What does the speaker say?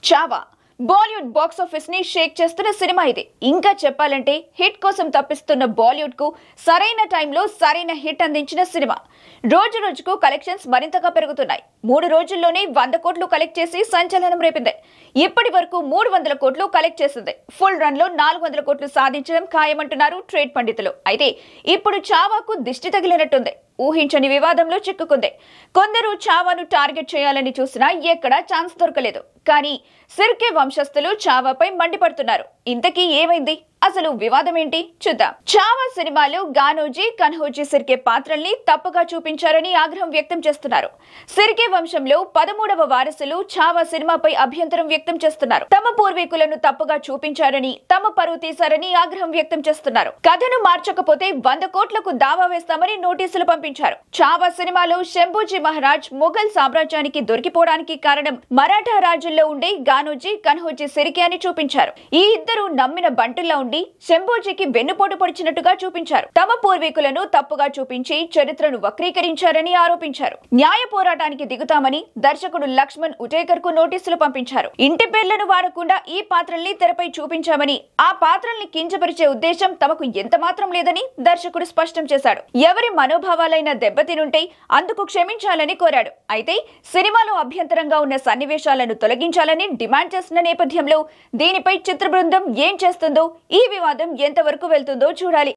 Chhaava Bollywood box office ని షేక్ చేస్తున్న cinema ఇది. ఇంకా చెప్పాలంటే హిట్ కోసం తప్పిస్తున్న బాలీవుడ్ కు సరైన టైంలో సరైన హిట్ అందించిన సినిమా. రోజు రోజుకు కలెక్షన్స్ మరింతగా పెరుగుతున్నాయి. 3 రోజుల్లోనే 100 కోట్లు కలెక్ట్ చేసి సంచలనం రేపింది. ఇప్పటి వరకు 300 కోట్లు కలెక్ట్ చేసింది. ఫుల్ రన్ లో 400 కోట్లు సాధించడం ఖాయమంటున్నారు ట్రేడ్ పండితులు. అయితే ఇప్పుడు చావాకు దిష్టి తగిలినట్టుంది. ఊహించని వివాదంలో చిక్కుకుంది. కొందరు చావాను టార్గెట్ చేయాలని చూసినా ఎక్కడా ఛాన్స్ దొరకలేదు. కానీ సిర్కే వంశస్థులు చావాపై మండిపడుతున్నారు. ఇంతకీ ఏమైంది? అసలు వివాదం ఏంటి చూద్దాం. చావా సినిమాలో గానోజీ, కన్హోజీ సిర్కే పాత్రల్ని తప్పుగా చూపించారని ఆగ్రహం వ్యక్తం చేస్తున్నారు. సిర్కే వంశంలో 13వ వారసులు చావా సినిమాపై అభ్యంతరం వ్యక్తం చేస్తున్నారు. తమ పూర్వీకులను తప్పుగా చూపించారని, తమ పరువు తీశారని ఆగ్రహం వ్యక్తం చేస్తున్నారు. కథను మార్చకపోతే 100 కోట్లకు దావా వేస్తామని నోటీసులు పంపించారు. చావా సినిమాలో శంభూజీ మహారాజ్ మొఘల్ సామ్రాజ్యానికి దొరికిపోవడానికి కారణం మరాఠా రాజుల్లో ఉండే గానోజీ, కన్హోజీ సిర్కే అని చూపించారు. ఈ ఇద్దరు నమ్మిన బంటుల్లా ఉండి శంభూజీకి వెన్నుపోటు పొడిచినట్టుగా చూపించారు. తమ పూర్వీకులను తప్పుగా చూపించి చరిత్రను వక్రీకరించారని ఆరోపించారు. న్యాయ పోరాటానికి దిగుతామని దర్శకుడు లక్ష్మణ్ ఉటేకర్ కు నోటీసులు పంపించారు. ఇంటి పేర్లను వాడకుండా ఈ పాత్రల్ని తెరపై చూపించామని, ఆ పాత్రల్ని కించపరిచే ఉద్దేశం తమకు ఎంత మాత్రం లేదని దర్శకుడు స్పష్టం చేశాడు. ఎవరి మనోభావాలైనా దెబ్బతినుంటే అందుకు క్షమించాలని కోరాడు. అయితే సినిమాలో అభ్యంతరంగా ఉన్న సన్నివేశాలను తొలగించాలని డిమాండ్ చేసిన నేపథ్యంలో దీనిపై చిత్ర బృందం ఏం చేస్తుందో, ఈ వివాదం ఎంతవరకు వెళ్తుందో చూడాలి.